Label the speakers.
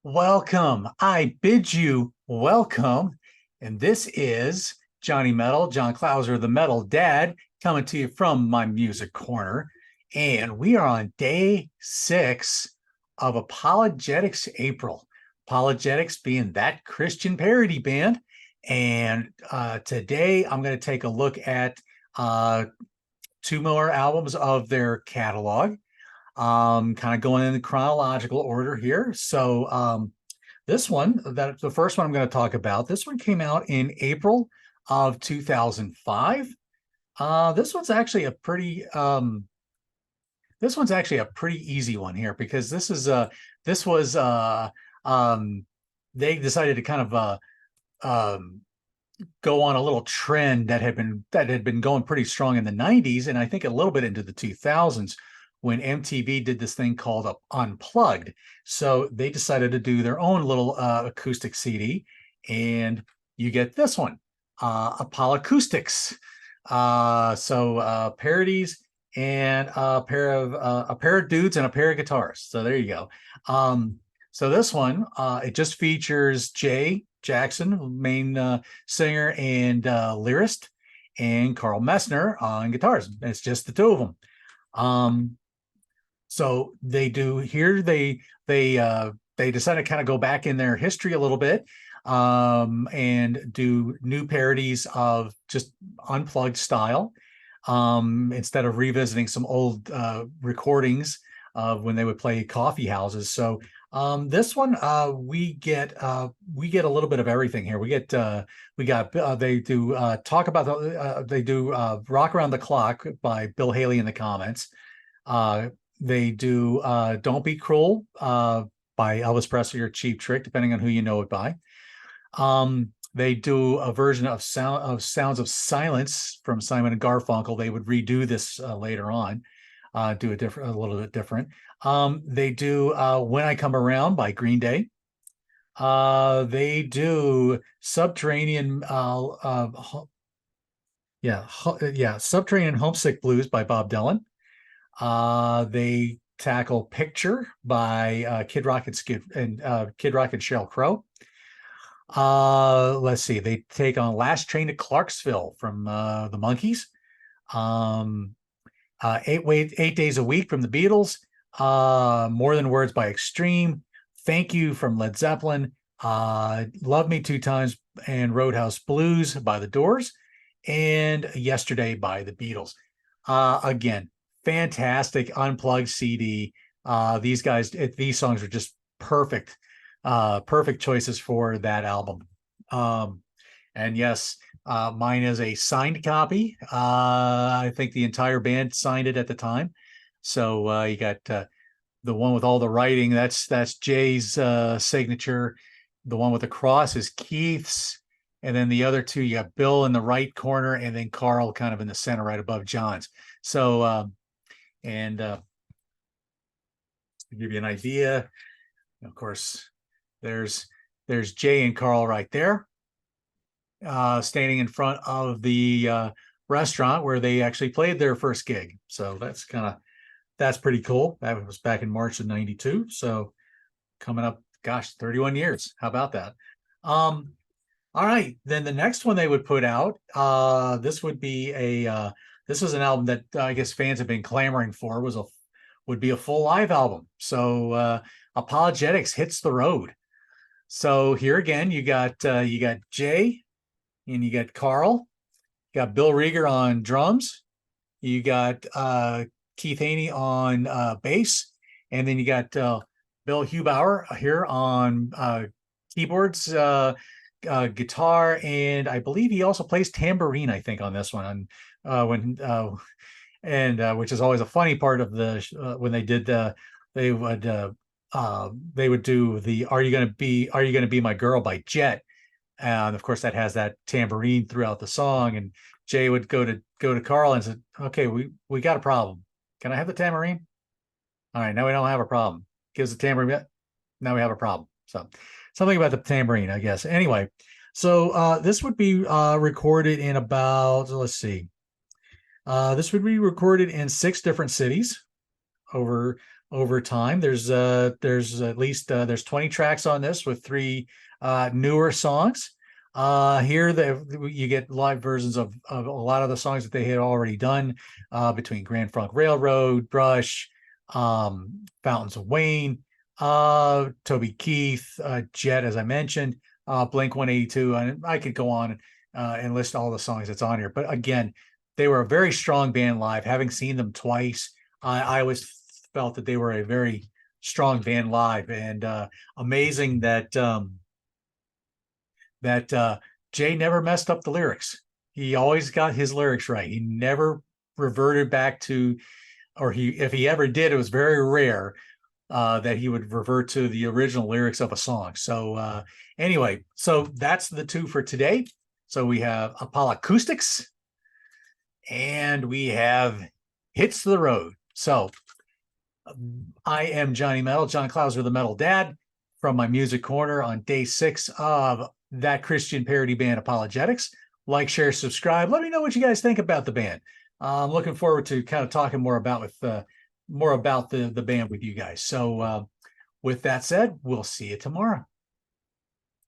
Speaker 1: welcome. I bid you welcome. And this is Johnny Metal, John Clauser, the Metal Dad, coming to you from my music corner. And we are on day 6 of ApologetiX April. ApologetiX being that Christian parody band. And today I'm going to take a look at 2 more albums of their catalog. Kind of going in the chronological order here. So this one, the first one I'm going to talk about, this one came out in April of 2005. This one's actually a pretty easy one here, because they decided to kind of go on a little trend that had been going pretty strong in the 90s, and I think a little bit into the 2000s, when MTV did this thing called Unplugged. So they decided to do their own little acoustic CD, and you get this one, ApolAcoustix. So parodies and a pair of dudes and a pair of guitars. So there you go. So this one, it just features Jay Jackson, main singer and lyrist, and Carl Messner on guitars. It's just the two of them. So they do here. They decided to kind of go back in their history a little bit, and do new parodies of just unplugged style, instead of revisiting some old recordings of when they would play coffee houses. So this one, we get a little bit of everything here. They do talk about they do Rock Around the Clock by Bill Haley in the comments. They do Don't Be Cruel by Elvis Presley or Cheap Trick, depending on who you know it by. They do a version of Sounds of Silence from Simon and Garfunkel. They would redo this later on, do a little bit different. They do When I Come Around by Green Day. They do Subterranean Subterranean Homesick Blues by Bob Dylan. They tackle Picture by Kid Rock and Sheryl Crow. Let's see. They take on Last Train to Clarksville from the Monkees. 8 Days a Week from the Beatles. More Than Words by Extreme. Thank You from Led Zeppelin. Love Me Two Times and Roadhouse Blues by the Doors. And Yesterday by the Beatles. Again, fantastic unplugged CD. These songs are just perfect choices for that album. And yes, mine is a signed copy. I think the entire band signed it at the time. So you got the one with all the writing, that's Jay's signature. The one with the cross is Keith's, and then the other two, you got Bill in the right corner and then Carl kind of in the center right above John's. So to give you an idea, of course, there's Jay and Carl right there, standing in front of the restaurant where they actually played their first gig. So that's pretty cool. That was back in March of '92. So coming up, gosh, 31 years. How about that? All right, then the next one they would put out, this was an album that I guess fans have been clamoring for, would be a full live album. So ApologetiX Hits the Road. So here again, you got Jay and you got Carl, you got Bill Rieger on drums, you got Keith Haney on bass, and then you got Bill Hubauer here on keyboards, guitar, and I believe he also plays tambourine, I think, on this one. Which is always a funny part of the when they did they would do the Are You Gonna Be My Girl by Jet, and of course that has that tambourine throughout the song. And Jay would go to Carl and said, "Okay, we got a problem. Can I have the tambourine? All right, now we don't have a problem. Gives the tambourine. Now we have a problem." So something about the tambourine, I guess. Anyway, so this would be recorded in about, let's see. This would be recorded in 6 different cities over over time. There's at least there's 20 tracks on this with 3 newer songs. Here you get live versions of a lot of the songs that they had already done, between Grand Funk Railroad, Brush, Fountains of Wayne, Toby Keith, Jet, as I mentioned, Blink 182, and I could go on and list all the songs that's on here. But again, they were a very strong band live. Having seen them twice, I always felt that they were a very strong band live, and amazing that Jay never messed up the lyrics. He always got his lyrics right. He never reverted back to, or if he ever did, it was very rare that he would revert to the original lyrics of a song. So anyway, so that's the 2 for today. So we have ApolAcoustix and we have Hits the Road. So I am Johnny Metal, John Clauser, the Metal Dad, from my music corner on day 6 of that Christian parody band ApologetiX. Like, share, subscribe. Let me know what you guys think about the band. I'm looking forward to kind of talking more about the band with you guys. So with that said, we'll see you tomorrow.